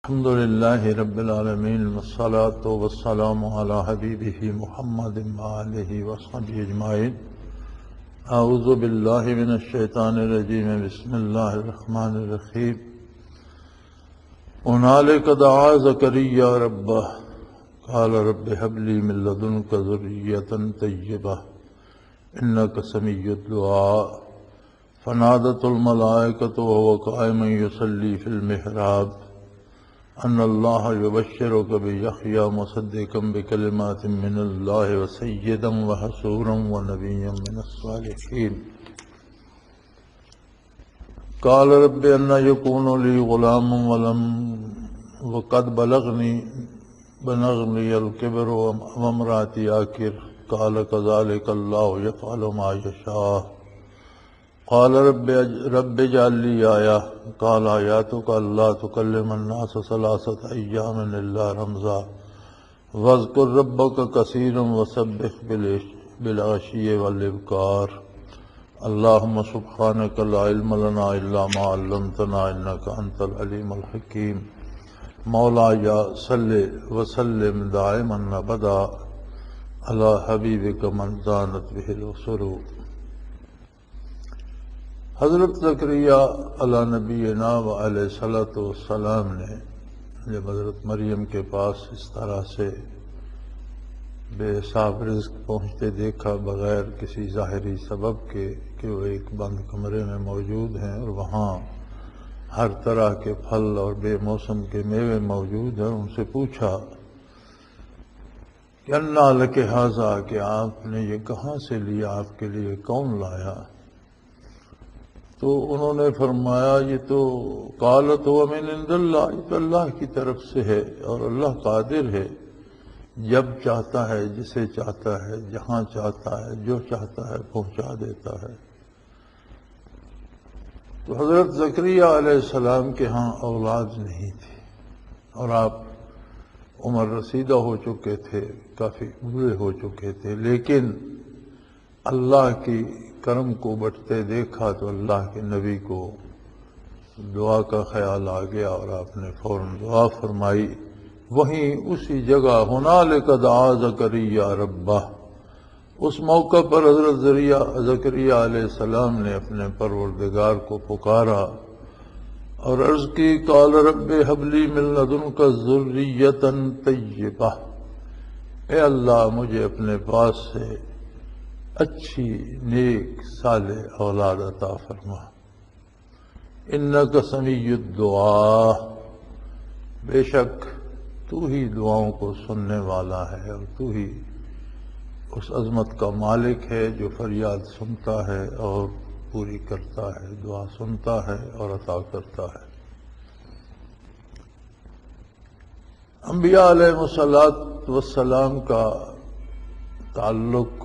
الحمد لله رب العالمين والصلاة والسلام على حبيبه محمد وآله وصحبه أجمعين. أعوذ بالله من الشيطان الرجيم. بسم الله الرحمن الرحيم. هنالك دعا زكريا ربه قال رب هب لي من لدنك ذرية طيبة إنك سميع الدعاء. فنادته الملائكة وهو قائم يصلي في المحراب أن الله يبشرك بيحيى مصدقا بكلمات من الله وسيدا وحصورا ونبيا من الصالحين. قال رب أن يكون لي غلام وقد بلغني الكبر وامرأتي عاقر. قال كذلك الله يفعل ما يشاء. قال رب اجعل لي آية. قال آياتك ألا تكلم الناس 3 أيام إلا رمزا واذكر ربك كثيرا وسبح بالعشي والإبكار. اللهم سبحانك لا علم لنا إلا ما علمتنا إنك أنت العليم الحكيم. مولاي صل وسلم دائما أبدا على حبيبك من زانت به الأسر. حضرت زکریا علی نبینا وعلیہ الصلوۃ والسلام نے جب حضرت مریم کے پاس اس طرح سے بے حساب رزق پہنچتے دیکھا بغیر کسی ظاہری سبب کے کہ وہ ایک بند کمرے میں موجود ہیں اور وہاں ہر طرح کے پھل اور بے موسم کے میوے موجود ہیں، ان سے پوچھا کہ انا لک ھذا، کہ آپ نے یہ کہاں سے لیا، آپ کے لیے کون لایا؟ تو انہوں نے فرمایا یہ تو قالت هو من عند اللہ، یہ تو اللہ کی طرف سے ہے اور اللہ قادر ہے، جب چاہتا ہے جسے چاہتا ہے جہاں چاہتا ہے جو چاہتا ہے پہنچا دیتا ہے۔ تو حضرت زکریا علیہ السلام کے ہاں اولاد نہیں تھی اور آپ عمر رسیدہ ہو چکے تھے، کافی بوڑھے ہو چکے تھے، لیکن اللہ کی کرم کو بٹتے دیکھا تو اللہ کے نبی کو دعا کا خیال آ گیا اور آپ نے فوراً دعا فرمائی۔ وہیں اسی جگہ ہنالک دعا زکریا ربہ، اس موقع پر حضرت زکریا علیہ السلام نے اپنے پروردگار کو پکارا اور عرض کی قال رب ہب لی من لدنک ذریۃ طیبہ، اے اللہ مجھے اپنے پاس سے اچھی نیک صالح اولاد عطا فرما۔ انک سمیع الدعاء، بے شک تو ہی دعاؤں کو سننے والا ہے اور تو ہی اس عظمت کا مالک ہے جو فریاد سنتا ہے اور پوری کرتا ہے، دعا سنتا ہے اور عطا کرتا ہے۔ انبیاء علیہ الصلوۃ والسلام کا تعلق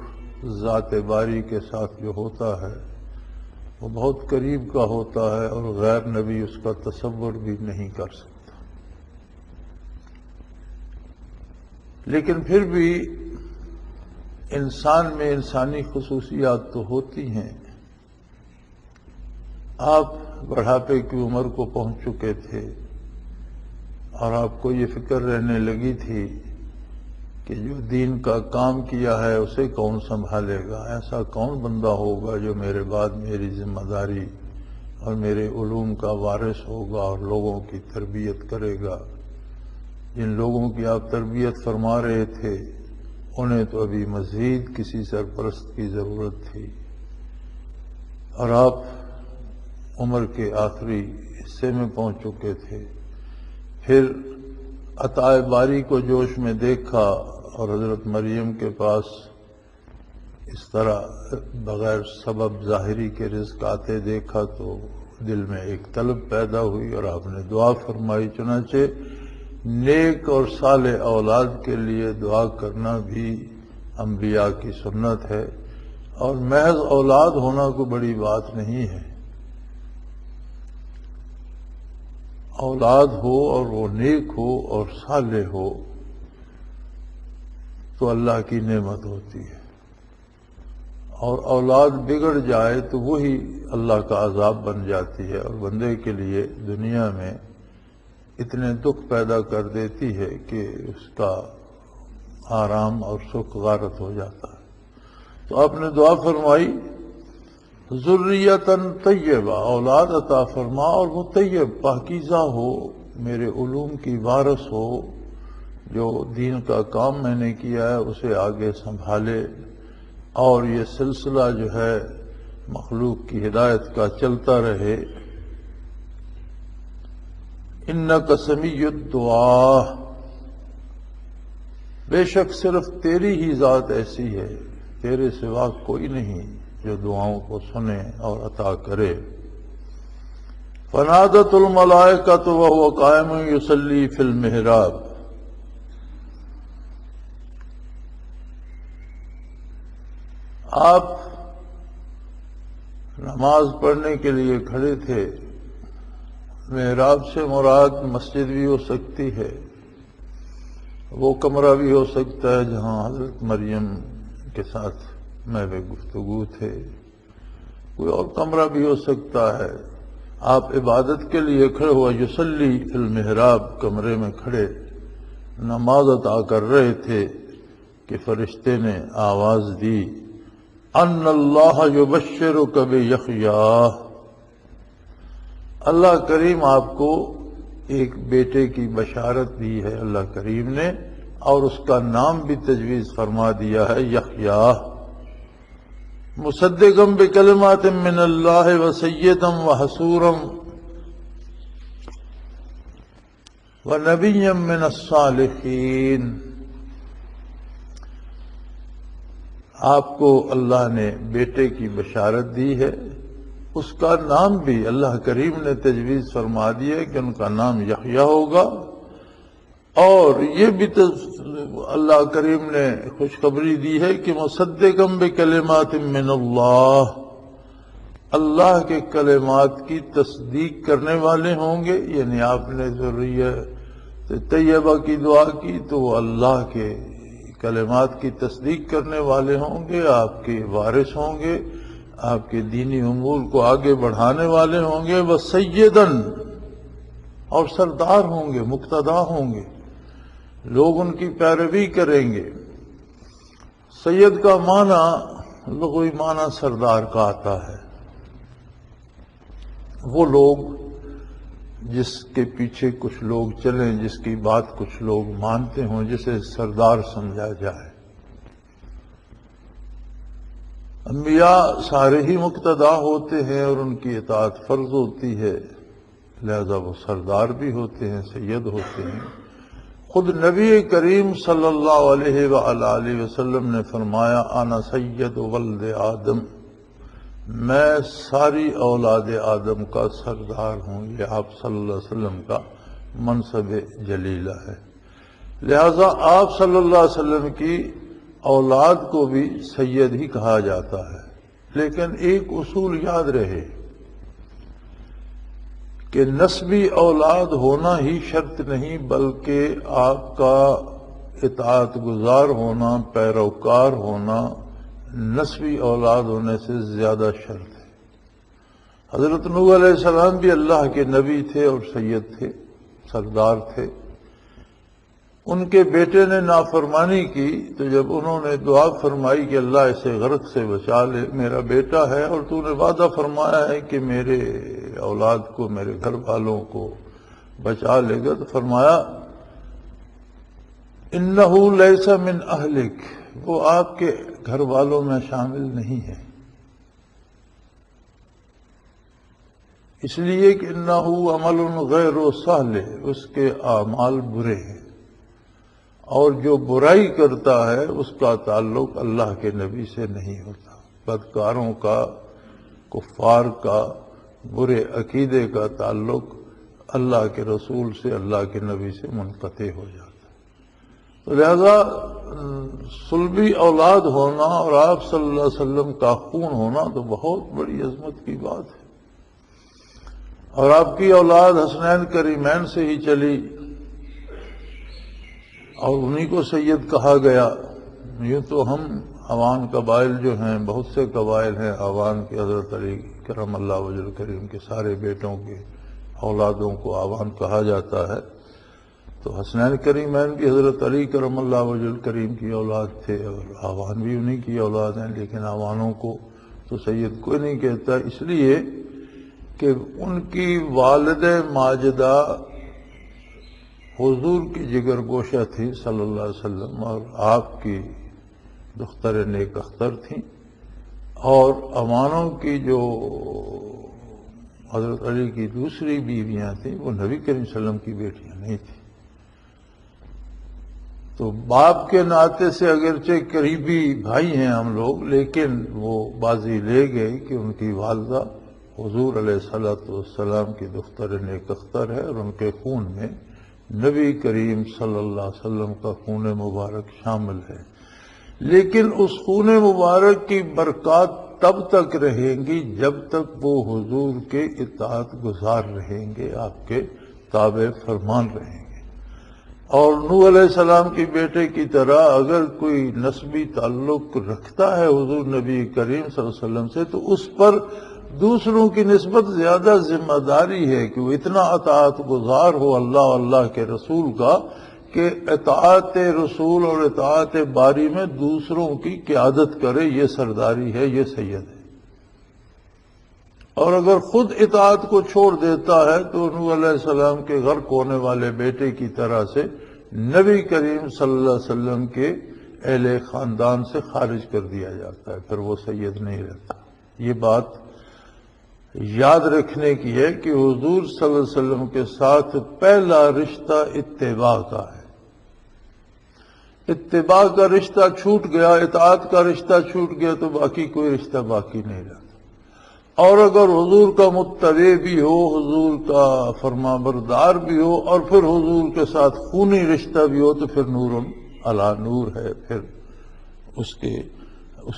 ذات باری کے ساتھ جو ہوتا ہے وہ بہت قریب کا ہوتا ہے اور غیر نبی اس کا تصور بھی نہیں کر سکتا، لیکن پھر بھی انسان میں انسانی خصوصیات تو ہوتی ہیں۔ آپ بڑھاپے کی عمر کو پہنچ چکے تھے اور آپ کو یہ فکر رہنے لگی تھی کہ جو دین کا کام کیا ہے اسے کون سنبھالے گا، ایسا کون بندہ ہوگا جو میرے بعد میری ذمہ داری اور میرے علوم کا وارث ہوگا اور لوگوں کی تربیت کرے گا۔ جن لوگوں کی آپ تربیت فرما رہے تھے انہیں تو ابھی مزید کسی سرپرست کی ضرورت تھی اور آپ عمر کے آخری حصے میں پہنچ چکے تھے۔ پھر عطا باری کو جوش میں دیکھا اور حضرت مریم کے پاس اس طرح بغیر سبب ظاہری کے رزق آتے دیکھا تو دل میں ایک طلب پیدا ہوئی اور آپ نے دعا فرمائی۔ چنانچہ نیک اور صالح اولاد کے لیے دعا کرنا بھی انبیاء کی سنت ہے اور محض اولاد ہونا کوئی بڑی بات نہیں ہے۔ اولاد ہو اور وہ نیک ہو اور صالح ہو تو اللہ کی نعمت ہوتی ہے، اور اولاد بگڑ جائے تو وہی اللہ کا عذاب بن جاتی ہے اور بندے کے لیے دنیا میں اتنے دکھ پیدا کر دیتی ہے کہ اس کا آرام اور سکھ غارت ہو جاتا ہے۔ تو آپ نے دعا فرمائی ذریتاً طیبہ، اولاد عطا فرما اور وہ طیب پاکیزہ ہو، میرے علوم کی وارث ہو، جو دین کا کام میں نے کیا ہے اسے آگے سنبھالے اور یہ سلسلہ جو ہے مخلوق کی ہدایت کا چلتا رہے۔ انک سمیع الدعا، بے شک صرف تیری ہی ذات ایسی ہے، تیرے سوا کوئی نہیں جو دعاؤں کو سنے اور عطا کرے۔ فنادت الملائکۃ وہو قائم یصلی فی المحراب، آپ نماز پڑھنے کے لیے کھڑے تھے۔ محراب سے مراد مسجد بھی ہو سکتی ہے، وہ کمرہ بھی ہو سکتا ہے جہاں حضرت مریم کے ساتھ محو گفتگو تھے، کوئی اور کمرہ بھی ہو سکتا ہے۔ آپ عبادت کے لیے کھڑے ہوا، یصلی فی المحراب، کمرے میں کھڑے نماز ادا کر رہے تھے کہ فرشتے نے آواز دی ان اللہ یبشرک بیحییٰ، اللہ کریم آپ کو ایک بیٹے کی بشارت دی ہے اللہ کریم نے، اور اس کا نام بھی تجویز فرما دیا ہے یحییٰ، مصدقا بکلمات من اللہ وسیدا وحصورا ونبیا من الصالحین۔ آپ کو اللہ نے بیٹے کی بشارت دی ہے، اس کا نام بھی اللہ کریم نے تجویز فرما دیا ہے کہ ان کا نام یحییٰ ہوگا، اور یہ بھی اللہ کریم نے خوشخبری دی ہے کہ مصدقا بکلمات من اللہ، اللہ کے کلمات کی تصدیق کرنے والے ہوں گے۔ یعنی آپ نے ذریت طیبہ کی دعا کی تو وہ اللہ کے کلمات کی تصدیق کرنے والے ہوں گے، آپ کے وارث ہوں گے، آپ کے دینی امور کو آگے بڑھانے والے ہوں گے، وسیداً، اور سردار ہوں گے، مقتدا ہوں گے، لوگ ان کی پیروی کریں گے۔ سید کا معنی لغوی معنی سردار کا آتا ہے، وہ لوگ جس کے پیچھے کچھ لوگ چلیں، جس کی بات کچھ لوگ مانتے ہوں، جسے سردار سمجھا جائے۔ انبیاء سارے ہی مقتدا ہوتے ہیں اور ان کی اطاعت فرض ہوتی ہے، لہذا وہ سردار بھی ہوتے ہیں، سید ہوتے ہیں۔ خود نبی کریم صلی اللہ علیہ وآلہ وسلم نے فرمایا انا سید ولد آدم، میں ساری اولاد آدم کا سردار ہوں۔ یہ آپ صلی اللہ علیہ وسلم کا منصب جلیلہ ہے، لہذا آپ صلی اللہ علیہ وسلم کی اولاد کو بھی سید ہی کہا جاتا ہے۔ لیکن ایک اصول یاد رہے کہ نسبی اولاد ہونا ہی شرط نہیں، بلکہ آپ کا اطاعت گزار ہونا، پیروکار ہونا نسبی اولاد ہونے سے زیادہ شرط ہے۔ حضرت نوح علیہ السلام بھی اللہ کے نبی تھے اور سید تھے، سردار تھے۔ ان کے بیٹے نے نافرمانی کی تو جب انہوں نے دعا فرمائی کہ اللہ اسے غرق سے بچا لے، میرا بیٹا ہے اور تو نے وعدہ فرمایا ہے کہ میرے اولاد کو، میرے گھر والوں کو بچا لے گا، تو فرمایا انہ لیس من اہلک، وہ آپ کے گھر والوں میں شامل نہیں ہے، اس لیے کہ انہ عمل غیر صالح، اس کے اعمال برے ہیں، اور جو برائی کرتا ہے اس کا تعلق اللہ کے نبی سے نہیں ہوتا۔ بدکاروں کا، کفار کا، برے عقیدے کا تعلق اللہ کے رسول سے، اللہ کے نبی سے منقطع ہو جاتا ہے۔ تو لہذا صلبی اولاد ہونا اور آپ صلی اللہ علیہ وسلم کا خون ہونا تو بہت بڑی عظمت کی بات ہے، اور آپ کی اولاد حسنین کریمین سے ہی چلی اور انہی کو سید کہا گیا۔ یوں تو ہم عوان قبائل جو ہیں، بہت سے قبائل ہیں عوان کے، حضرت علی کرم اللہ وجہ کریم کے سارے بیٹوں کے اولادوں کو عوان کہا جاتا ہے۔ تو حسنین کریمین بھی حضرت علی کرم اللہ وجہ الکریم کی اولاد تھے، اور آوان بھی انہی کی اولاد ہیں، لیکن آوانوں کو تو سید کوئی نہیں کہتا، اس لیے کہ ان کی والد ماجدہ حضور کی جگر گوشہ تھی صلی اللہ علیہ وسلم، اور آپ کی دختر نیک اختر تھیں، اور امانوں کی جو حضرت علی کی دوسری بیویاں تھیں وہ نبی کریم صلی اللہ علیہ وسلم کی بیٹیاں نہیں تھیں۔ تو باپ کے ناطے سے اگرچہ قریبی بھائی ہیں ہم لوگ، لیکن وہ بازی لے گئے کہ ان کی والدہ حضور علیہ السلام کی دختر نیک اختر ہے، اور ان کے خون میں نبی کریم صلی اللہ علیہ وسلم کا خون مبارک شامل ہے۔ لیکن اس خون مبارک کی برکات تب تک رہیں گی جب تک وہ حضور کے اطاعت گزار رہیں گے، آپ کے تابع فرمان رہیں گے۔ اور نوح علیہ السلام کی بیٹے کی طرح اگر کوئی نسبی تعلق رکھتا ہے حضور نبی کریم صلی اللہ علیہ وسلم سے، تو اس پر دوسروں کی نسبت زیادہ ذمہ داری ہے کہ وہ اتنا اطاعت گزار ہو اللہ کے رسول کا کہ اطاعت رسول اور اطاعت باری میں دوسروں کی قیادت کرے، یہ سرداری ہے، یہ سید ہے۔ اور اگر خود اطاعت کو چھوڑ دیتا ہے تو نوح علیہ السلام کے غرق ہونے والے بیٹے کی طرح سے نبی کریم صلی اللہ علیہ وسلم کے اہل خاندان سے خارج کر دیا جاتا ہے، پھر وہ سید نہیں رہتا۔ یہ بات یاد رکھنے کی ہے کہ حضور صلی اللہ علیہ وسلم کے ساتھ پہلا رشتہ اتباع کا ہے۔ اتباع کا رشتہ چھوٹ گیا، اطاعت کا رشتہ چھوٹ گیا تو باقی کوئی رشتہ باقی نہیں رہتا۔ اور اگر حضور کا متبع بھی ہو، حضور کا فرما بردار بھی ہو، اور پھر حضور کے ساتھ خونی رشتہ بھی ہو، تو پھر نور علی نور ہے، پھر اس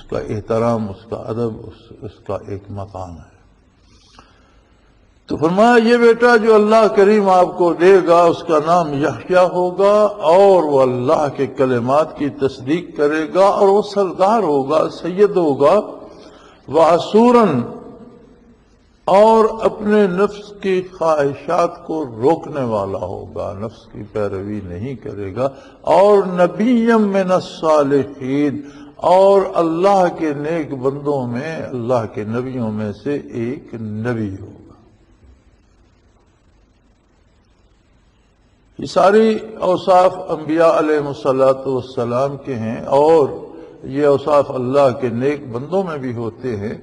کا احترام، اس کا ادب، اس کا ایک مقام ہے۔ تو فرمایا یہ بیٹا جو اللہ کریم آپ کو دے گا اس کا نام یحییٰ ہوگا، اور وہ اللہ کے کلمات کی تصدیق کرے گا، اور وہ سردار ہوگا، سید ہوگا، وَحَسُورًا، اور اپنے نفس کی خواہشات کو روکنے والا ہوگا، نفس کی پیروی نہیں کرے گا، اور نبیًا من الصالحین، اور اللہ کے نیک بندوں میں، اللہ کے نبیوں میں سے ایک نبی ہوگا۔ یہ ساری اوصاف انبیاء علیہ السلام کے ہیں، اور یہ اوصاف اللہ کے نیک بندوں میں بھی ہوتے ہیں،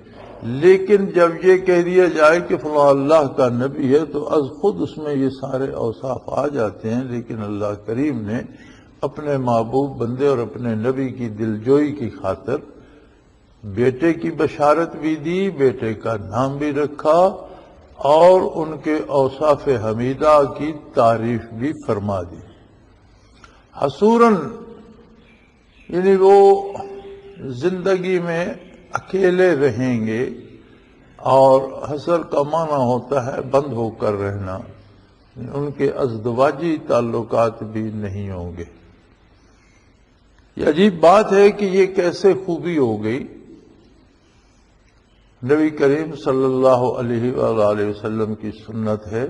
لیکن جب یہ کہہ دیا جائے کہ فلاں اللہ کا نبی ہے تو از خود اس میں یہ سارے اوصاف آ جاتے ہیں، لیکن اللہ کریم نے اپنے محبوب بندے اور اپنے نبی کی دلجوئی کی خاطر بیٹے کی بشارت بھی دی، بیٹے کا نام بھی رکھا، اور ان کے اوصاف حمیدہ کی تعریف بھی فرما دی۔ حسوراً یعنی وہ زندگی میں اکیلے رہیں گے، اور حسر کا معنی ہوتا ہے بند ہو کر رہنا، ان کے ازدواجی تعلقات بھی نہیں ہوں گے۔ یہ عجیب بات ہے کہ یہ کیسے خوبی ہو گئی۔ نبی کریم صلی اللہ علیہ وآلہ وسلم کی سنت ہے،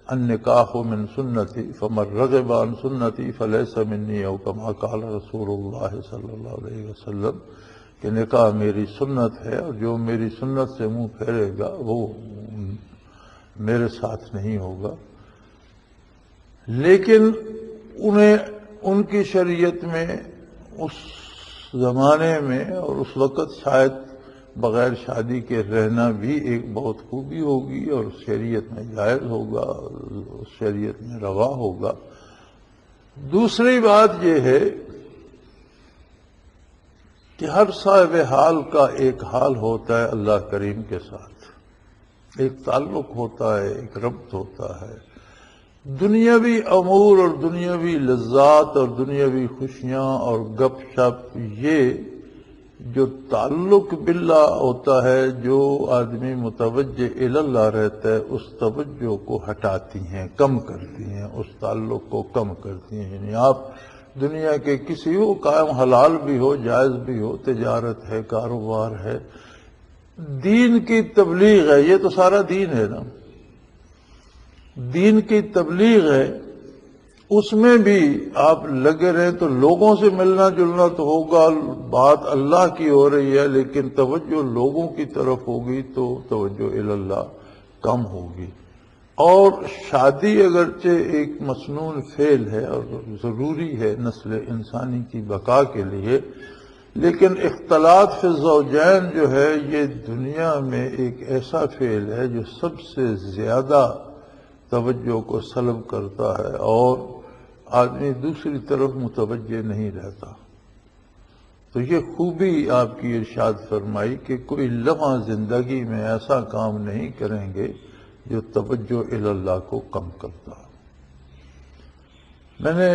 النکاح من سنتی فمن رغب عن سنتی فلیس منی، او کما قال رسول اللہ صلی اللہ علیہ وسلم، کہ نکاح میری سنت ہے، اور جو میری سنت سے منہ پھیرے گا وہ میرے ساتھ نہیں ہوگا۔ لیکن انہیں ان کی شریعت میں اس زمانے میں اور اس وقت شاید بغیر شادی کے رہنا بھی ایک بہت خوبی ہوگی، اور شریعت میں جائز ہوگا، شریعت میں روا ہوگا۔ دوسری بات یہ ہے کہ ہر صاحب حال کا ایک حال ہوتا ہے اللہ کریم کے ساتھ، ایک تعلق ہوتا ہے، ایک ربط ہوتا ہے۔ دنیاوی امور اور دنیاوی لذات اور دنیاوی خوشیاں اور گپ شپ، یہ جو تعلق باللہ ہوتا ہے، جو آدمی متوجہ اللہ رہتا ہے، اس توجہ کو ہٹاتی ہیں، کم کرتی ہیں، اس تعلق کو کم کرتی ہیں۔ یعنی آپ دنیا کے کسی ہو، قائم حلال بھی ہو، جائز بھی ہو، تجارت ہے، کاروبار ہے، دین کی تبلیغ ہے، یہ تو سارا دین ہے نا، دین کی تبلیغ ہے، اس میں بھی آپ لگے رہیں تو لوگوں سے ملنا جلنا تو ہوگا، بات اللہ کی ہو رہی ہے، لیکن توجہ لوگوں کی طرف ہوگی تو توجہ اللہ کم ہوگی۔ اور شادی اگرچہ ایک مسنون فعل ہے اور ضروری ہے نسل انسانی کی بقا کے لیے، لیکن اختلاط فی الزوجین جو ہے یہ دنیا میں ایک ایسا فعل ہے جو سب سے زیادہ توجہ کو سلب کرتا ہے اور آدمی دوسری طرف متوجہ نہیں رہتا۔ تو یہ خوبی آپ کی ارشاد فرمائی کہ کوئی لمحہ زندگی میں ایسا کام نہیں کریں گے جو توجہ اللہ کو کم کرتا۔ میں نے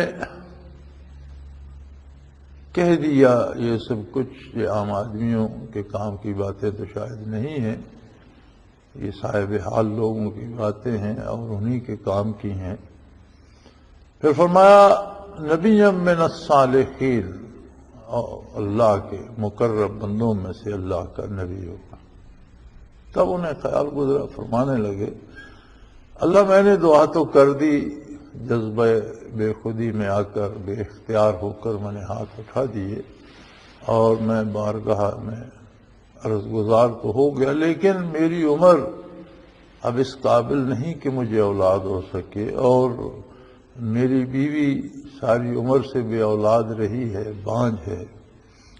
کہہ دیا یہ سب کچھ، یہ عام آدمیوں کے کام کی باتیں تو شاید نہیں ہیں، یہ صاحب حال لوگوں کی باتیں ہیں اور انہی کے کام کی ہیں۔ پھر فرمایا نبی من الصالحین، اللہ کے مقرب بندوں میں سے اللہ کا نبی ہوگا۔ تب انہیں خیال گزرا، فرمانے لگے اللہ میں نے دعا تو کر دی، جذبہ بے خودی میں آ کر بے اختیار ہو کر میں نے ہاتھ اٹھا دیے اور میں بارگاہ میں عرض گزار تو ہو گیا، لیکن میری عمر اب اس قابل نہیں کہ مجھے اولاد ہو سکے، اور میری بیوی ساری عمر سے بے اولاد رہی ہے، بانجھ ہے۔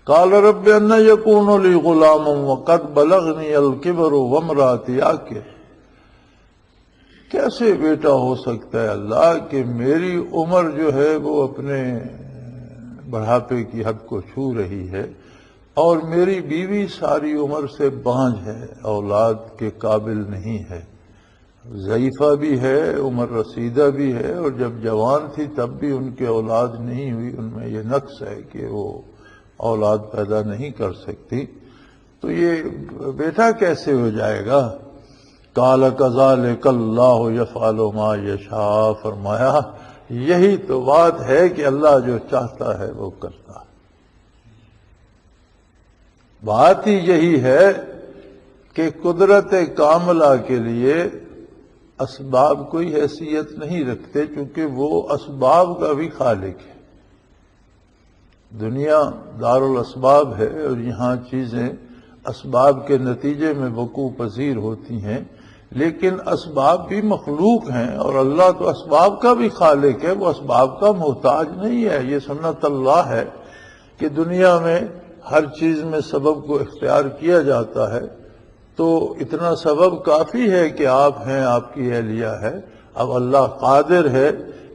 قال رب ان یکون لی غلام وقد بلغنی الکبر وامرأتی عاقر، کیسے بیٹا ہو سکتا ہے اللہ کہ میری عمر جو ہے وہ اپنے بڑھاپے کی حد کو چھو رہی ہے اور میری بیوی ساری عمر سے بانجھ ہے، اولاد کے قابل نہیں ہے، ضعیفہ بھی ہے، عمر رسیدہ بھی ہے، اور جب جوان تھی تب بھی ان کے اولاد نہیں ہوئی، ان میں یہ نقص ہے کہ وہ اولاد پیدا نہیں کر سکتی، تو یہ بیٹا کیسے ہو جائے گا؟ قال کذالک اللہ یفعل ما یشاء، فرمایا یہی تو بات ہے کہ اللہ جو چاہتا ہے وہ کرتا ہے۔ بات ہی یہی ہے کہ قدرت کاملہ کے لیے اسباب کوئی حیثیت نہیں رکھتے، چونکہ وہ اسباب کا بھی خالق ہے۔ دنیا دار الاسباب ہے اور یہاں چیزیں اسباب کے نتیجے میں وقوع پذیر ہوتی ہیں، لیکن اسباب بھی مخلوق ہیں اور اللہ تو اسباب کا بھی خالق ہے، وہ اسباب کا محتاج نہیں ہے۔ یہ سنت اللہ ہے کہ دنیا میں ہر چیز میں سبب کو اختیار کیا جاتا ہے، تو اتنا سبب کافی ہے کہ آپ ہیں، آپ کی اہلیہ ہے۔ اب اللہ قادر ہے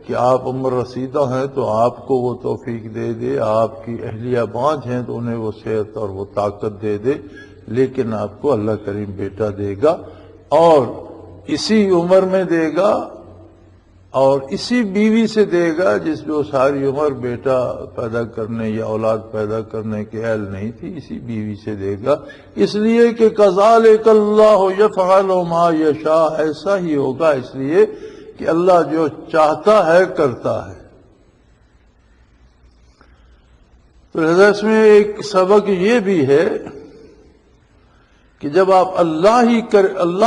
کہ آپ عمر رسیدہ ہیں تو آپ کو وہ توفیق دے دے، آپ کی اہلیہ بانجھ ہیں تو انہیں وہ صحت اور وہ طاقت دے دے، لیکن آپ کو اللہ کریم بیٹا دے گا اور اسی عمر میں دے گا اور اسی بیوی سے دے گا جس جو ساری عمر بیٹا پیدا کرنے یا اولاد پیدا کرنے کے اہل نہیں تھی، اسی بیوی سے دے گا، اس لیے کہ کذالک اللہ یفعل ما یشاء، ایسا ہی ہوگا اس لیے کہ اللہ جو چاہتا ہے کرتا ہے۔ تو لہذا اس میں ایک سبق یہ بھی ہے کہ جب آپ اللہ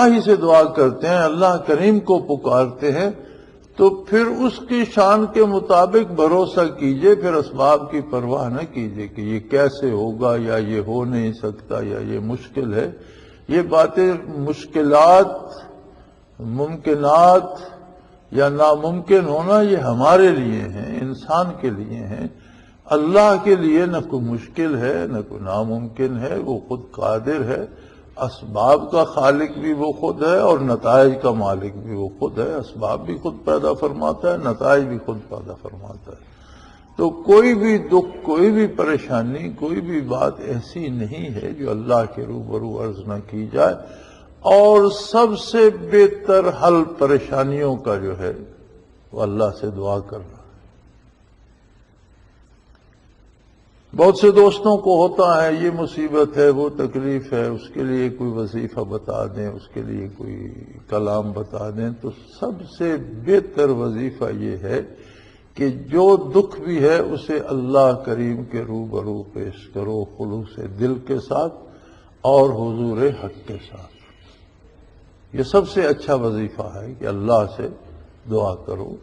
ہی سے دعا کرتے ہیں، اللہ کریم کو پکارتے ہیں، تو پھر اس کی شان کے مطابق بھروسہ کیجئے، پھر اسباب کی پرواہ نہ کیجئے کہ یہ کیسے ہوگا یا یہ ہو نہیں سکتا یا یہ مشکل ہے۔ یہ باتیں مشکلات، ممکنات یا ناممکن ہونا یہ ہمارے لیے ہیں، انسان کے لیے ہیں۔ اللہ کے لیے نہ کوئی مشکل ہے نہ کوئی ناممکن ہے، وہ خود قادر ہے، اسباب کا خالق بھی وہ خود ہے اور نتائج کا مالک بھی وہ خود ہے، اسباب بھی خود پیدا فرماتا ہے، نتائج بھی خود پیدا فرماتا ہے۔ تو کوئی بھی دکھ، کوئی بھی پریشانی، کوئی بھی بات ایسی نہیں ہے جو اللہ کے روبرو عرض نہ کی جائے، اور سب سے بہتر حل پریشانیوں کا جو ہے وہ اللہ سے دعا کرنا۔ بہت سے دوستوں کو ہوتا ہے یہ مصیبت ہے، وہ تکلیف ہے، اس کے لیے کوئی وظیفہ بتا دیں، اس کے لیے کوئی کلام بتا دیں، تو سب سے بہتر وظیفہ یہ ہے کہ جو دکھ بھی ہے اسے اللہ کریم کے روبرو پیش کرو، خلوص دل کے ساتھ اور حضور حق کے ساتھ۔ یہ سب سے اچھا وظیفہ ہے کہ اللہ سے دعا کرو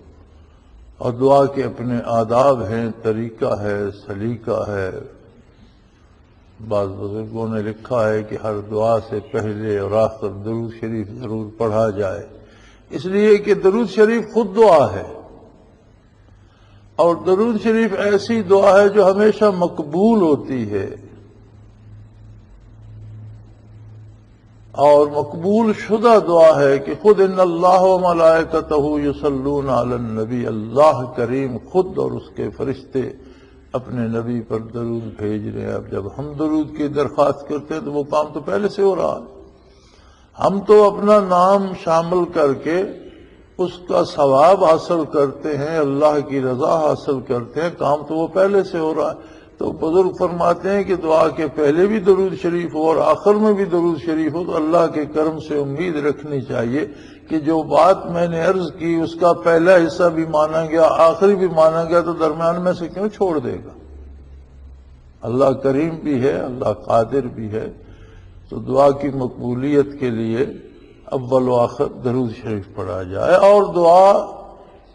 اور دعا کے اپنے آداب ہیں، طریقہ ہے، سلیقہ ہے۔ بعض بزرگوں نے لکھا ہے کہ ہر دعا سے پہلے اور آخر درود شریف ضرور پڑھا جائے، اس لیے کہ درود شریف خود دعا ہے، اور درود شریف ایسی دعا ہے جو ہمیشہ مقبول ہوتی ہے، اور مقبول شدہ دعا ہے کہ خود ان اللہ و ملائکتہ یصلون علی النبی، اللہ کریم خود اور اس کے فرشتے اپنے نبی پر درود بھیج رہے ہیں۔ اب جب ہم درود کی درخواست کرتے ہیں تو وہ کام تو پہلے سے ہو رہا ہے، ہم تو اپنا نام شامل کر کے اس کا ثواب حاصل کرتے ہیں، اللہ کی رضا حاصل کرتے ہیں، کام تو وہ پہلے سے ہو رہا ہے۔ تو بزرگ فرماتے ہیں کہ دعا کے پہلے بھی درود شریف ہو اور آخر میں بھی درود شریف ہو، تو اللہ کے کرم سے امید رکھنی چاہیے کہ جو بات میں نے عرض کی اس کا پہلا حصہ بھی مانا گیا، آخری بھی مانا گیا، تو درمیان میں سے کیوں چھوڑ دے گا؟ اللہ کریم بھی ہے، اللہ قادر بھی ہے۔ تو دعا کی مقبولیت کے لیے اول و آخر درود شریف پڑھا جائے، اور دعا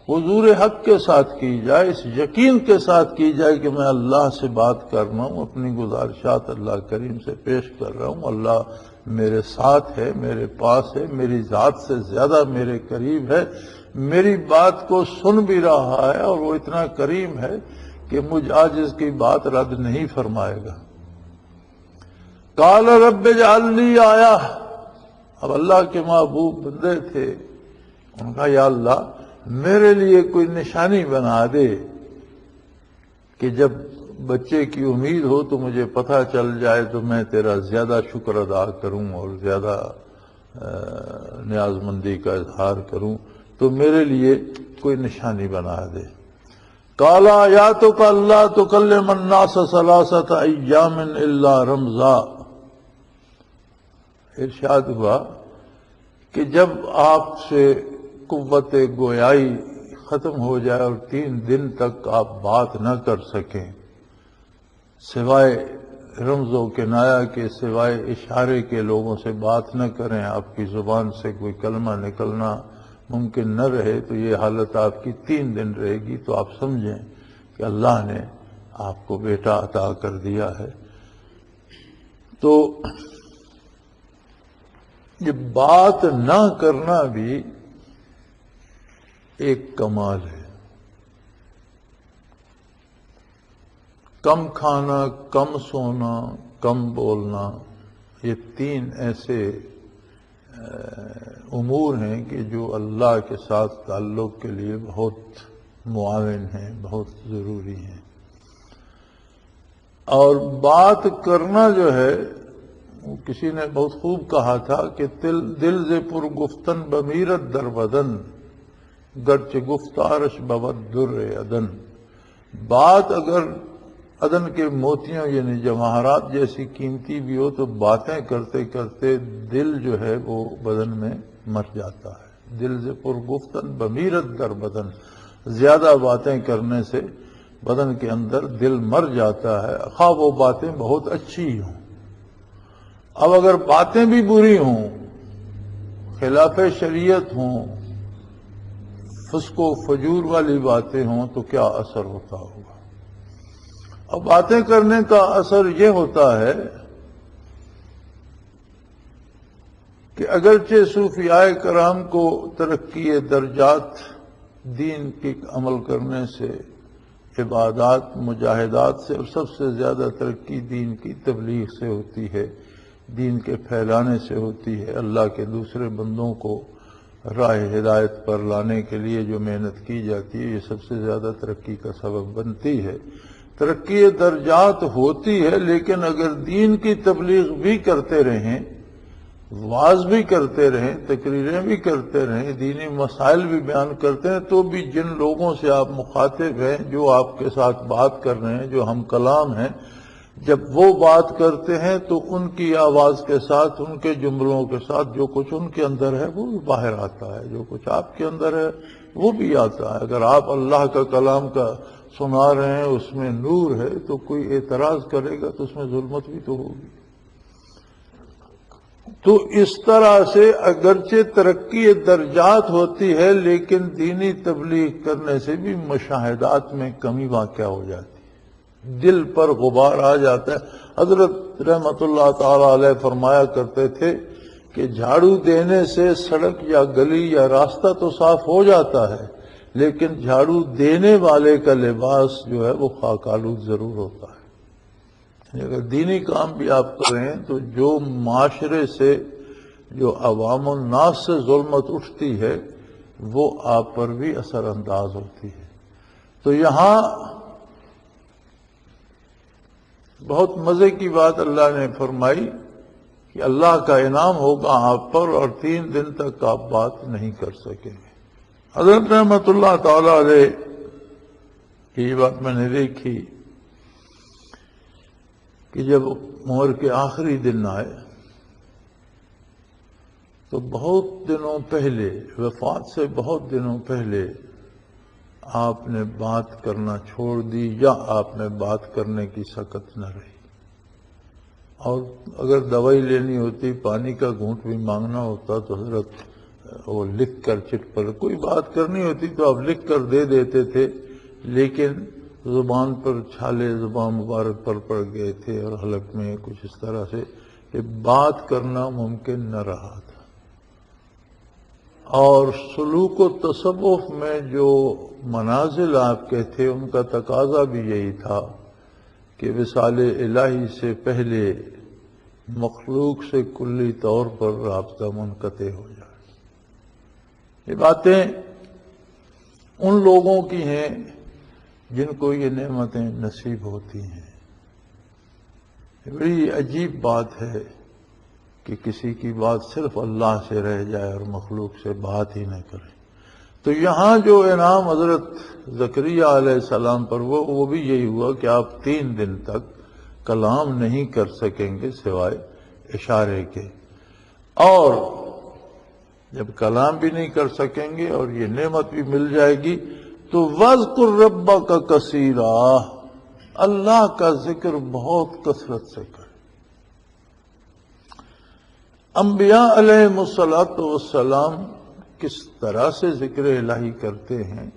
حضور حق کے ساتھ کی جائے، اس یقین کے ساتھ کی جائے کہ میں اللہ سے بات کر رہا ہوں، اپنی گزارشات اللہ کریم سے پیش کر رہا ہوں، اللہ میرے ساتھ ہے، میرے پاس ہے، میری ذات سے زیادہ میرے قریب ہے، میری بات کو سن بھی رہا ہے، اور وہ اتنا کریم ہے کہ مجھ عاجز کی بات رد نہیں فرمائے گا۔ قال رب اجعل لی آیہ، اب اللہ کے محبوب بندے تھے، ان کا یا اللہ میرے لیے کوئی نشانی بنا دے کہ جب بچے کی امید ہو تو مجھے پتہ چل جائے تو میں تیرا زیادہ شکر ادا کروں اور زیادہ نیاز مندی کا اظہار کروں، تو میرے لیے کوئی نشانی بنا دے۔ قال آیاتک اللہ تکلم الناس ثلاثۃ ایام الا رمزا، ارشاد ہوا کہ جب آپ سے قوت گویائی ختم ہو جائے اور 3 دن تک آپ بات نہ کر سکیں، سوائے رمز و کنایہ کے، سوائے اشارے کے لوگوں سے بات نہ کریں، آپ کی زبان سے کوئی کلمہ نکلنا ممکن نہ رہے، تو یہ حالت آپ کی 3 دن رہے گی، تو آپ سمجھیں کہ اللہ نے آپ کو بیٹا عطا کر دیا ہے۔ تو یہ بات نہ کرنا بھی ایک کمال ہے۔ کم کھانا، کم سونا، کم بولنا، یہ 3 ایسے امور ہیں کہ جو اللہ کے ساتھ تعلق کے لیے بہت معاون ہیں، بہت ضروری ہیں۔ اور بات کرنا جو ہے، کسی نے بہت خوب کہا تھا کہ دل ز پر گفتن بمیرت در بدن، گرچ گفتارش بود در عدن، بات اگر عدن کے موتیوں یعنی جواہرات جیسی قیمتی بھی ہو تو باتیں کرتے کرتے دل جو ہے وہ بدن میں مر جاتا ہے۔ دل سے پر گفتن بمیرت در بدن، زیادہ باتیں کرنے سے بدن کے اندر دل مر جاتا ہے، خواہ وہ باتیں بہت اچھی ہوں۔ اب اگر باتیں بھی بری ہوں، خلاف شریعت ہوں، فسق و فجور والی باتیں ہوں، تو کیا اثر ہوتا ہوگا؟ اب باتیں کرنے کا اثر یہ ہوتا ہے کہ اگرچہ صوفیاء کرام کو ترقی درجات دین کی عمل کرنے سے، عبادات، مجاہدات سے، اور سب سے زیادہ ترقی دین کی تبلیغ سے ہوتی ہے، دین کے پھیلانے سے ہوتی ہے، اللہ کے دوسرے بندوں کو راہ ہدایت پر لانے کے لیے جو محنت کی جاتی ہے، یہ سب سے زیادہ ترقی کا سبب بنتی ہے۔ ترقی درجات ہوتی ہے، لیکن اگر دین کی تبلیغ بھی کرتے رہیں، وعظ بھی کرتے رہیں، تقریریں بھی کرتے رہیں، دینی مسائل بھی بیان کرتے ہیں، تو بھی جن لوگوں سے آپ مخاطب ہیں، جو آپ کے ساتھ بات کر رہے ہیں، جو ہم کلام ہیں، جب وہ بات کرتے ہیں تو ان کی آواز کے ساتھ، ان کے جملوں کے ساتھ جو کچھ ان کے اندر ہے وہ بھی باہر آتا ہے، جو کچھ آپ کے اندر ہے وہ بھی آتا ہے۔ اگر آپ اللہ کا کلام کا سنا رہے ہیں، اس میں نور ہے، تو کوئی اعتراض کرے گا تو اس میں ظلمت بھی تو ہوگی۔ تو اس طرح سے اگرچہ ترقی درجات ہوتی ہے، لیکن دینی تبلیغ کرنے سے بھی مشاہدات میں کمی واقع ہو جاتی ہے، دل پر غبار آ جاتا ہے۔ حضرت رحمت اللہ تعالی علیہ فرمایا کرتے تھے کہ جھاڑو دینے سے سڑک یا گلی یا راستہ تو صاف ہو جاتا ہے، لیکن جھاڑو دینے والے کا لباس جو ہے وہ خاک آلود ضرور ہوتا ہے۔ اگر دینی کام بھی آپ کریں تو جو معاشرے سے، جو عوام الناس سے ظلمت اٹھتی ہے وہ آپ پر بھی اثر انداز ہوتی ہے۔ تو یہاں بہت مزے کی بات اللہ نے فرمائی کہ اللہ کا انعام ہوگا آپ پر اور 3 دن تک آپ بات نہیں کر سکیں گے۔ حضرت رحمت اللہ تعالی علیہ یہ بات میں نے دیکھی کہ جب عمر کے آخری دن آئے تو بہت دنوں پہلے، وفات سے بہت دنوں پہلے آپ نے بات کرنا چھوڑ دی، یا آپ نے بات کرنے کی سکت نہ رہی، اور اگر دوائی لینی ہوتی، پانی کا گھونٹ بھی مانگنا ہوتا تو حضرت وہ لکھ کر چٹ پر، کوئی بات کرنی ہوتی تو آپ لکھ کر دے دیتے تھے، لیکن زبان پر چھالے زبان مبارک پر پڑ گئے تھے اور حلق میں کچھ اس طرح سے کہ بات کرنا ممکن نہ رہا تھا۔ اور سلوک و تصوف میں جو منازل آپ کے تھے ان کا تقاضا بھی یہی تھا کہ وصال الہی سے پہلے مخلوق سے کلی طور پر رابطہ منقطع ہو جائے۔ یہ باتیں ان لوگوں کی ہیں جن کو یہ نعمتیں نصیب ہوتی ہیں۔ بڑی عجیب بات ہے کہ کسی کی بات صرف اللہ سے رہ جائے اور مخلوق سے بات ہی نہ کرے۔ تو یہاں جو انعام حضرت زکریا علیہ السلام پر وہ بھی یہی ہوا کہ آپ 3 دن تک کلام نہیں کر سکیں گے سوائے اشارے کے، اور جب کلام بھی نہیں کر سکیں گے اور یہ نعمت بھی مل جائے گی تو وَاذْكُرْ رَبَّكَ كَثِيرًا، اللہ کا ذکر بہت کثرت سے کر۔ انبیاء علیہ السلام کس طرح سے ذکر الہی کرتے ہیں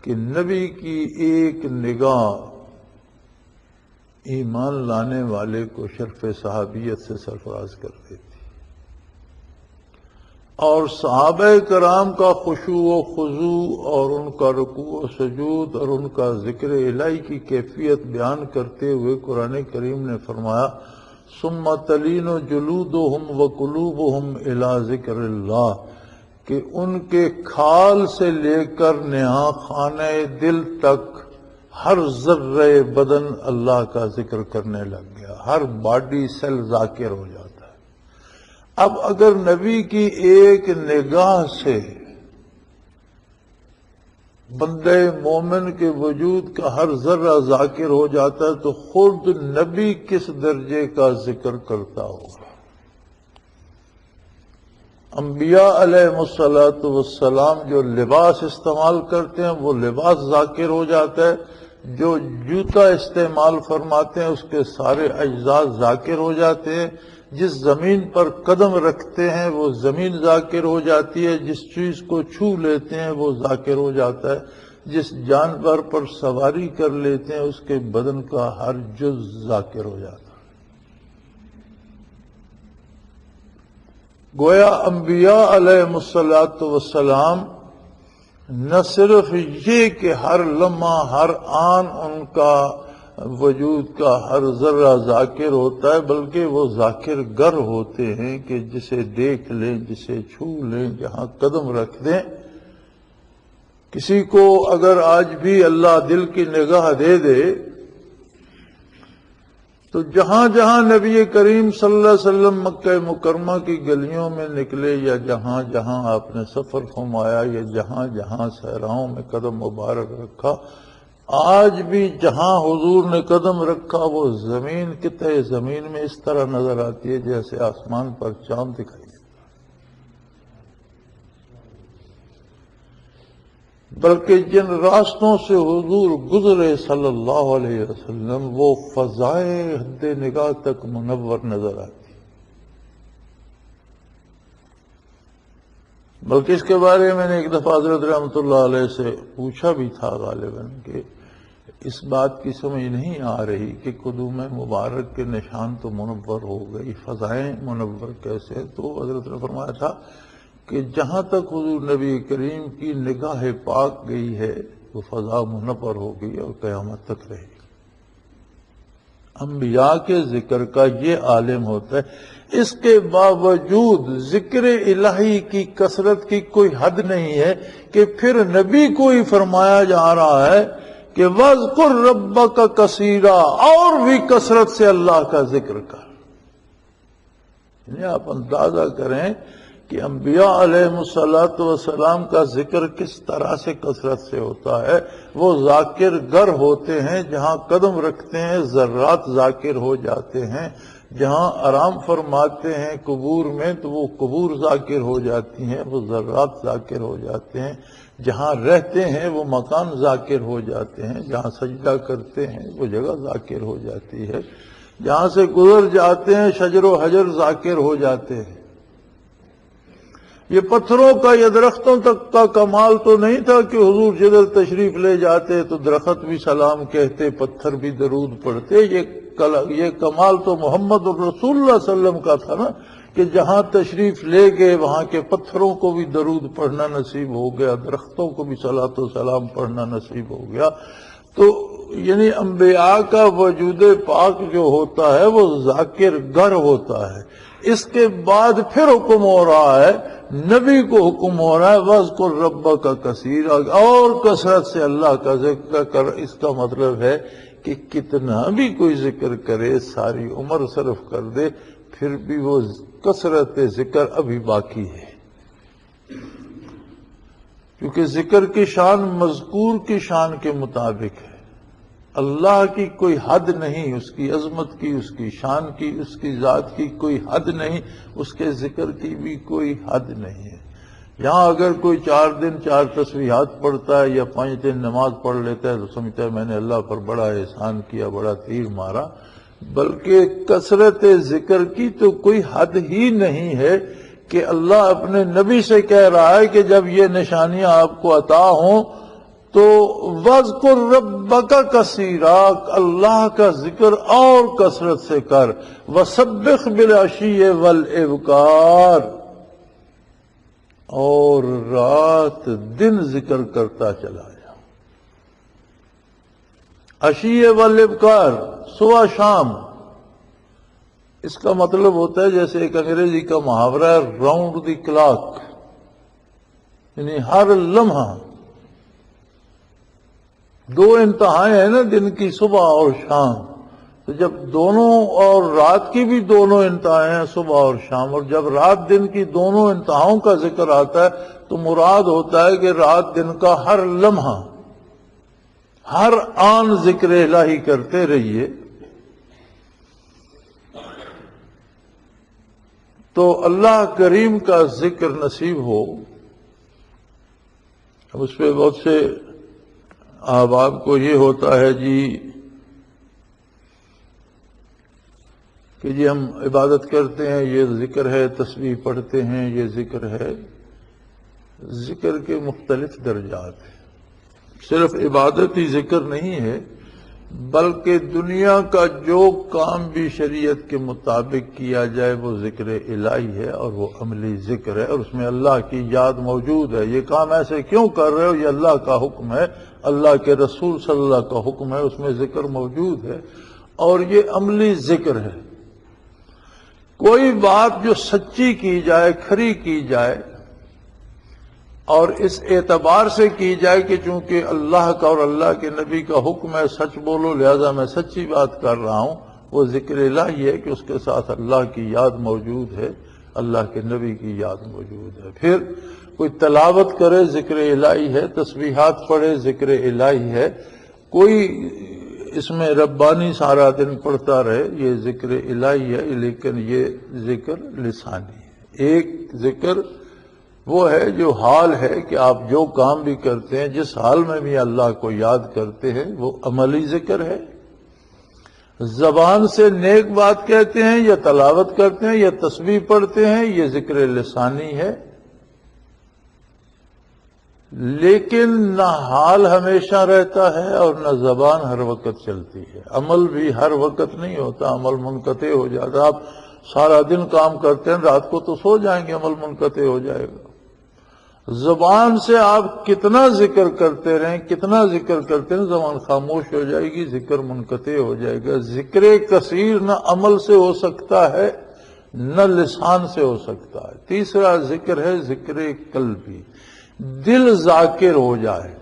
کہ نبی کی ایک نگاہ ایمان لانے والے کو شرف صحابیت سے سرفراز کر دیتی، اور صحابہ کرام کا خشوع و خضوع اور ان کا رکوع و سجود اور ان کا ذکر الہی کی کیفیت بیان کرتے ہوئے قرآن کریم نے فرمایا ثم تلین جلودہم وقلوبہم الی ذکر اللہ، کہ ان کے کھال سے لے کر نہا خانہ دل تک ہر ذرہ بدن اللہ کا ذکر کرنے لگ گیا، ہر باڈی سیل ذاکر ہو جاتا ہے۔ اب اگر نبی کی ایک نگاہ سے بندے مومن کے وجود کا ہر ذرہ ذاکر ہو جاتا ہے تو خود نبی کس درجے کا ذکر کرتا ہوگا۔ انبیاء علیہ السلام جو لباس استعمال کرتے ہیں وہ لباس ذاکر ہو جاتا ہے، جو جوتا استعمال فرماتے ہیں اس کے سارے اجزاء ذاکر ہو جاتے ہیں، جس زمین پر قدم رکھتے ہیں وہ زمین ذاکر ہو جاتی ہے، جس چیز کو چھو لیتے ہیں وہ ذاکر ہو جاتا ہے، جس جانور پر سواری کر لیتے ہیں اس کے بدن کا ہر جز ذاکر ہو جاتا ہے۔ گویا انبیاء علیہ السلام نہ صرف یہ کہ ہر لمحہ ہر آن ان کا وجود کا ہر ذرہ ذاکر ہوتا ہے، بلکہ وہ ذاکر گر ہوتے ہیں کہ جسے دیکھ لیں، جسے چھو لیں، جہاں قدم رکھ دیں۔ کسی کو اگر آج بھی اللہ دل کی نگاہ دے دے تو جہاں جہاں نبی کریم صلی اللہ علیہ وسلم مکہ مکرمہ کی گلیوں میں نکلے، یا جہاں جہاں آپ نے سفر فرمایا، یا جہاں جہاں صحراؤں میں قدم مبارک رکھا، آج بھی جہاں حضور نے قدم رکھا وہ زمین قطع زمین میں اس طرح نظر آتی ہے جیسے آسمان پر چاند دکھائی دیتا۔ بلکہ جن راستوں سے حضور گزرے صلی اللہ علیہ وسلم وہ فضائے حد نگاہ تک منور نظر آتی۔ بلکہ اس کے بارے میں نے ایک دفعہ حضرت رحمۃ اللہ علیہ سے پوچھا بھی تھا غالباً کہ اس بات کی سمجھ نہیں آ رہی کہ قدوم مبارک کے نشان تو منور ہو گئی، فضائیں منور کیسے؟ تو حضرت نے فرمایا تھا کہ جہاں تک حضور نبی کریم کی نگاہ پاک گئی ہے وہ فضا منور ہو گئی اور قیامت تک رہے گی۔ انبیاء کے ذکر کا یہ عالم ہوتا ہے، اس کے باوجود ذکر الہی کی کثرت کی کوئی حد نہیں ہے کہ پھر نبی کو ہی فرمایا جا رہا ہے کہ وَاذْكُرْ رَبَّكَ كَثِيرًا، اور بھی کثرت سے اللہ کا ذکر کر۔ یعنی آپ اندازہ کریں کہ انبیاء علیہ السلام کا ذکر کس طرح سے کثرت سے ہوتا ہے۔ وہ ذاکر گر ہوتے ہیں، جہاں قدم رکھتے ہیں ذرات ذاکر ہو جاتے ہیں، جہاں آرام فرماتے ہیں قبور میں تو وہ قبور ذاکر ہو جاتی ہیں، وہ ذرات ذاکر ہو جاتے ہیں، جہاں رہتے ہیں وہ مکان ذاکر ہو جاتے ہیں، جہاں سجدہ کرتے ہیں وہ جگہ ذاکر ہو جاتی ہے، جہاں سے گزر جاتے ہیں شجر و حجر ذاکر ہو جاتے ہیں۔ یہ پتھروں کا یا درختوں تک کا کمال تو نہیں تھا کہ حضور جدھر تشریف لے جاتے تو درخت بھی سلام کہتے، پتھر بھی درود پڑھتے۔ یہ کمال تو محمد الرسول اللہ صلی اللہ علیہ وسلم کا تھا نا، کہ جہاں تشریف لے گئے وہاں کے پتھروں کو بھی درود پڑھنا نصیب ہو گیا، درختوں کو بھی صلاۃ و سلام پڑھنا نصیب ہو گیا۔ تو یعنی انبیاء کا وجود پاک جو ہوتا ہے وہ ذاکر گر ہوتا ہے۔ اس کے بعد پھر حکم ہو رہا ہے، نبی کو حکم ہو رہا ہے وَاذْكُرْ رَبَّكَ كَثِيرًا، اور کثرت سے اللہ کا ذکر کر۔ اس کا مطلب ہے کہ کتنا بھی کوئی ذکر کرے، ساری عمر صرف کر دے، پھر بھی وہ کثرت ذکر ابھی باقی ہے، کیونکہ ذکر کی شان مذکور کی شان کے مطابق ہے۔ اللہ کی کوئی حد نہیں، اس کی عظمت کی، اس کی شان کی، اس کی ذات کی کوئی حد نہیں، اس کے ذکر کی بھی کوئی حد نہیں ہے۔ یہاں اگر کوئی 4 دن 4 تسبیحات پڑھتا ہے یا 5 دن نماز پڑھ لیتا ہے تو سمجھتا ہے میں نے اللہ پر بڑا احسان کیا، بڑا تیر مارا، بلکہ کثرت ذکر کی تو کوئی حد ہی نہیں ہے کہ اللہ اپنے نبی سے کہہ رہا ہے کہ جب یہ نشانیاں آپ کو عطا ہوں تو وَاذْكُرْ رَبَّكَ كَثِيرًا، اللہ کا ذکر اور کثرت سے کر، وَسَبِّحْ بِالْعَشِيِّ وَالْإِبْكَارِ، اور رات دن ذکر کرتا چلا جا۔ عشیہ والابکار، صبح شام، اس کا مطلب ہوتا ہے جیسے ایک انگریزی کا محاورہ ہے راؤنڈ دی کلاک، یعنی ہر لمحہ۔ 2 انتہائیں ہیں نا دن کی، صبح اور شام، تو جب دونوں اور رات کی بھی دونوں انتہائیں ہیں صبح اور شام، اور جب رات دن کی دونوں انتہاؤں کا ذکر آتا ہے تو مراد ہوتا ہے کہ رات دن کا ہر لمحہ، ہر آن ذکر الہی کرتے رہیے۔ تو اللہ کریم کا ذکر نصیب ہو۔ اب اس پہ بہت سے احباب کو یہ ہوتا ہے جی کہ جی ہم عبادت کرتے ہیں، یہ ذکر ہے، تسبیح پڑھتے ہیں، یہ ذکر ہے۔ ذکر کے مختلف درجات ہیں، صرف عبادت ہی ذکر نہیں ہے، بلکہ دنیا کا جو کام بھی شریعت کے مطابق کیا جائے وہ ذکر الہی ہے، اور وہ عملی ذکر ہے، اور اس میں اللہ کی یاد موجود ہے۔ یہ کام ایسے کیوں کر رہے ہو، یہ اللہ کا حکم ہے، اللہ کے رسول صلی اللہ کا حکم ہے، اس میں ذکر موجود ہے، اور یہ عملی ذکر ہے۔ کوئی بات جو سچی کی جائے، کھری کی جائے، اور اس اعتبار سے کی جائے کہ چونکہ اللہ کا اور اللہ کے نبی کا حکم ہے سچ بولو، لہذا میں سچی بات کر رہا ہوں، وہ ذکر الہی ہے کہ اس کے ساتھ اللہ کی یاد موجود ہے، اللہ کے نبی کی یاد موجود ہے۔ پھر کوئی تلاوت کرے، ذکر الہی ہے، تسبیحات پڑھے، ذکر الہی ہے، کوئی اس میں ربانی سارا دن پڑھتا رہے، یہ ذکر الہی ہے، لیکن یہ ذکر لسانی ہے۔ ایک ذکر وہ ہے جو حال ہے کہ آپ جو کام بھی کرتے ہیں، جس حال میں بھی اللہ کو یاد کرتے ہیں، وہ عملی ذکر ہے۔ زبان سے نیک بات کہتے ہیں یا تلاوت کرتے ہیں یا تسبیح پڑھتے ہیں، یہ ذکر لسانی ہے۔ لیکن نہ حال ہمیشہ رہتا ہے اور نہ زبان ہر وقت چلتی ہے. عمل بھی ہر وقت نہیں ہوتا، عمل منقطع ہو جاتا. آپ سارا دن کام کرتے ہیں، رات کو تو سو جائیں گے، عمل منقطع ہو جائے گا. زبان سے آپ کتنا ذکر کرتے رہیں، کتنا ذکر کرتے ہیں، زبان خاموش ہو جائے گی، ذکر منقطع ہو جائے گا. ذکر کثیر نہ عمل سے ہو سکتا ہے نہ لسان سے ہو سکتا ہے. تیسرا ذکر ہے ذکر قلبی. دل ذاکر ہو جائے،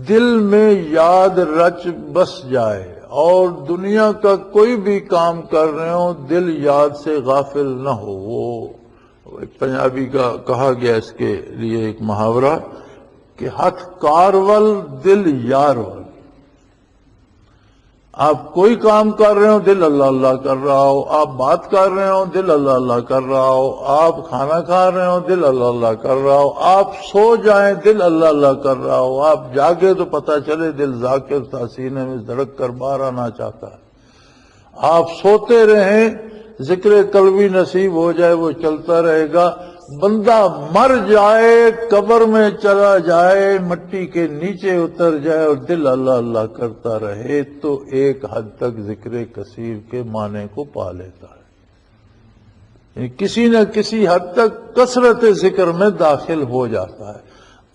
دل میں یاد رچ بس جائے، اور دنیا کا کوئی بھی کام کر رہے ہو دل یاد سے غافل نہ ہو. وہ ایک پنجابی کا کہا گیا اس کے لیے ایک محاورہ کہ ہاتھ کارول دل یار ول. آپ کوئی کام کر رہے ہو دل اللہ اللہ کر رہا ہو، آپ بات کر رہے ہو دل اللہ اللہ کر رہا ہو، آپ کھانا کھا رہے ہو دل اللہ اللہ کر رہا ہو، آپ سو جائیں دل اللہ اللہ کر رہا ہو، آپ جاگے تو پتہ چلے دل ذاکر تھا، سینے میں دھڑک کر باہر آنا چاہتا ہے. آپ سوتے رہیں ذکر قلبی نصیب ہو جائے، وہ چلتا رہے گا. بندہ مر جائے، قبر میں چلا جائے، مٹی کے نیچے اتر جائے اور دل اللہ اللہ کرتا رہے تو ایک حد تک ذکر کثیر کے معنی کو پا لیتا ہے. یعنی کسی نہ کسی حد تک کثرت ذکر میں داخل ہو جاتا ہے.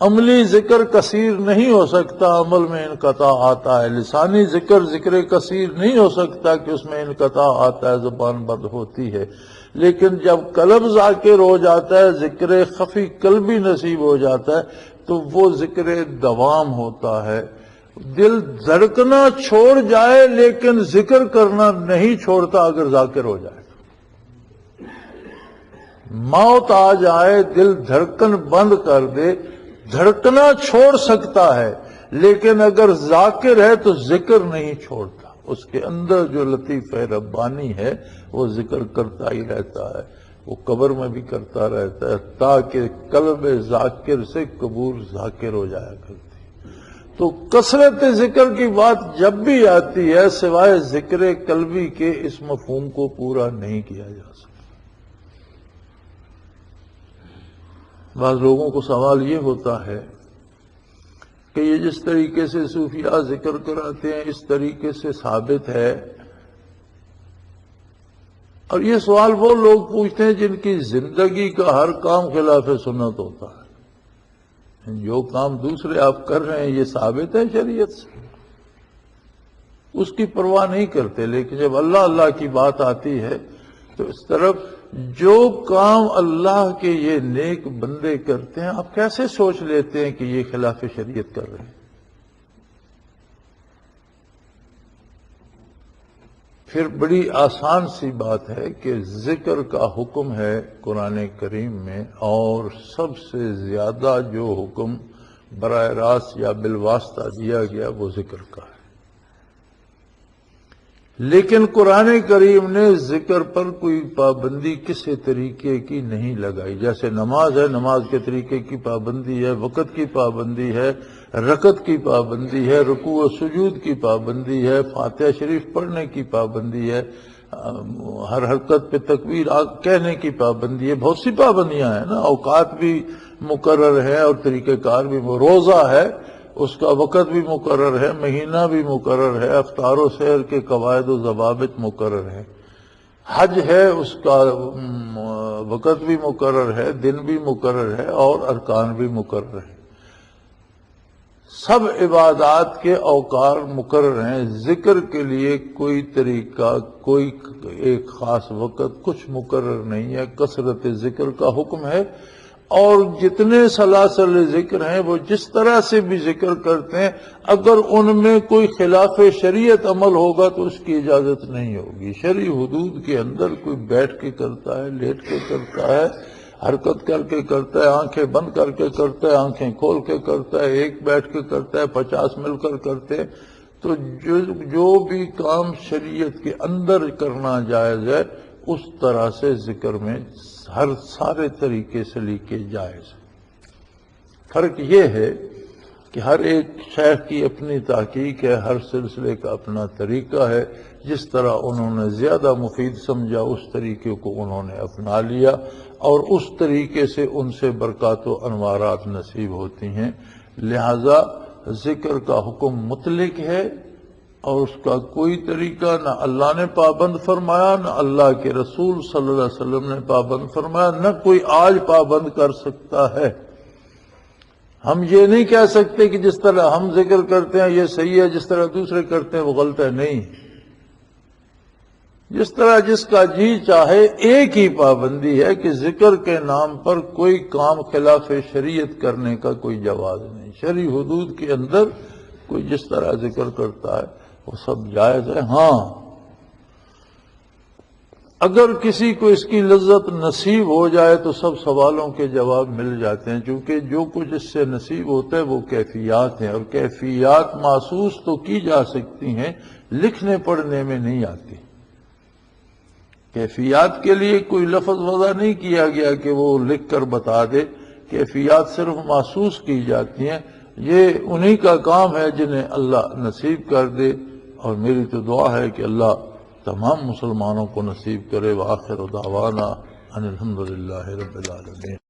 عملی ذکر کثیر نہیں ہو سکتا، عمل میں انقطاع آتا ہے. لسانی ذکر ذکر کثیر نہیں ہو سکتا کہ اس میں انقطاع آتا ہے، زبان بند ہوتی ہے. لیکن جب قلب ذاکر ہو جاتا ہے، ذکر خفی قلبی نصیب ہو جاتا ہے تو وہ ذکر دوام ہوتا ہے. دل دھڑکنا چھوڑ جائے لیکن ذکر کرنا نہیں چھوڑتا اگر ذاکر ہو جائے. موت آ جائے، دل دھڑکن بند کر دے، دھڑکنا چھوڑ سکتا ہے لیکن اگر ذاکر ہے تو ذکر نہیں چھوڑتا. اس کے اندر جو لطیف ربانی ہے وہ ذکر کرتا ہی رہتا ہے، وہ قبر میں بھی کرتا رہتا ہے تاکہ قلب ذاکر سے قبور ذاکر ہو جایا کرتی. تو کثرت ذکر کی بات جب بھی آتی ہے سوائے ذکر قلبی کے اس مفہوم کو پورا نہیں کیا جا سکتا. بعض لوگوں کو سوال یہ ہوتا ہے کہ یہ جس طریقے سے صوفیاء ذکر کراتے ہیں اس طریقے سے ثابت ہے؟ اور یہ سوال وہ لوگ پوچھتے ہیں جن کی زندگی کا ہر کام خلاف سنت ہوتا ہے. جو کام دوسرے آپ کر رہے ہیں یہ ثابت ہے شریعت سے، اس کی پرواہ نہیں کرتے. لیکن جب اللہ اللہ کی بات آتی ہے تو اس طرف جو کام اللہ کے یہ نیک بندے کرتے ہیں آپ کیسے سوچ لیتے ہیں کہ یہ خلاف شریعت کر رہے ہیں؟ پھر بڑی آسان سی بات ہے کہ ذکر کا حکم ہے قرآن کریم میں، اور سب سے زیادہ جو حکم براہ راست یا بالواسطہ دیا گیا وہ ذکر کا ہے. لیکن قرآن کریم نے ذکر پر کوئی پابندی کسی طریقے کی نہیں لگائی. جیسے نماز ہے، نماز کے طریقے کی پابندی ہے، وقت کی پابندی ہے، رکعت کی پابندی ہے، رکوع و سجود کی پابندی ہے، فاتحہ شریف پڑھنے کی پابندی ہے، ہر حرکت پہ تکبیر کہنے کی پابندی ہے. بہت سی پابندیاں ہیں نا. اوقات بھی مقرر ہے اور طریقہ کار بھی. روزہ ہے اس کا وقت بھی مقرر ہے، مہینہ بھی مقرر ہے، افطار و سحر کے قواعد و ضوابط مقرر ہیں. حج ہے اس کا وقت بھی مقرر ہے، دن بھی مقرر ہے اور ارکان بھی مقرر ہیں. سب عبادات کے اوقات مقرر ہیں. ذکر کے لیے کوئی طریقہ، کوئی ایک خاص وقت کچھ مقرر نہیں ہے. کثرت ذکر کا حکم ہے، اور جتنے سلاسل ذکر ہیں وہ جس طرح سے بھی ذکر کرتے ہیں اگر ان میں کوئی خلاف شریعت عمل ہوگا تو اس کی اجازت نہیں ہوگی. شرعی حدود کے اندر کوئی بیٹھ کے کرتا ہے، لیٹ کے کرتا ہے، حرکت کر کے کرتا ہے، آنکھیں بند کر کے کرتا ہے، آنکھیں کھول کے کرتا ہے، ایک بیٹھ کے کرتا ہے، 50 مل کر کرتے ہیں. تو جو بھی کام شریعت کے اندر کرنا جائز ہے اس طرح سے ذکر میں ہر سارے طریقے سے لیکے جائز. فرق یہ ہے کہ ہر ایک شیخ کی اپنی تحقیق ہے، ہر سلسلے کا اپنا طریقہ ہے. جس طرح انہوں نے زیادہ مفید سمجھا اس طریقے کو انہوں نے اپنا لیا. اور اس طریقے سے ان سے برکات و انوارات نصیب ہوتی ہیں۔ لہذا ذکر کا حکم مطلق ہے اور اس کا کوئی طریقہ نہ اللہ نے پابند فرمایا، نہ اللہ کے رسول صلی اللہ علیہ وسلم نے پابند فرمایا، نہ کوئی آج پابند کر سکتا ہے۔ ہم یہ نہیں کہہ سکتے کہ جس طرح ہم ذکر کرتے ہیں یہ صحیح ہے، جس طرح دوسرے کرتے ہیں وہ غلط ہے، نہیں۔ جس طرح جس کا جی چاہے، ایک ہی پابندی ہے کہ ذکر کے نام پر کوئی کام خلاف شریعت کرنے کا کوئی جواز نہیں۔ شرعی حدود کے اندر کوئی جس طرح ذکر کرتا ہے وہ سب جائز ہے۔ ہاں، اگر کسی کو اس کی لذت نصیب ہو جائے تو سب سوالوں کے جواب مل جاتے ہیں، چونکہ جو کچھ اس سے نصیب ہوتا ہے وہ کیفیات ہیں، اور کیفیات محسوس تو کی جا سکتی ہیں، لکھنے پڑھنے میں نہیں آتی۔ کیفیات کے لیے کوئی لفظ وضع نہیں کیا گیا کہ وہ لکھ کر بتا دے، کیفیات صرف محسوس کی جاتی ہیں۔ یہ انہی کا کام ہے جنہیں اللہ نصیب کر دے، اور میری تو دعا ہے کہ اللہ تمام مسلمانوں کو نصیب کرے۔ وآخر دعوانا ان الحمدللہ رب العالمین۔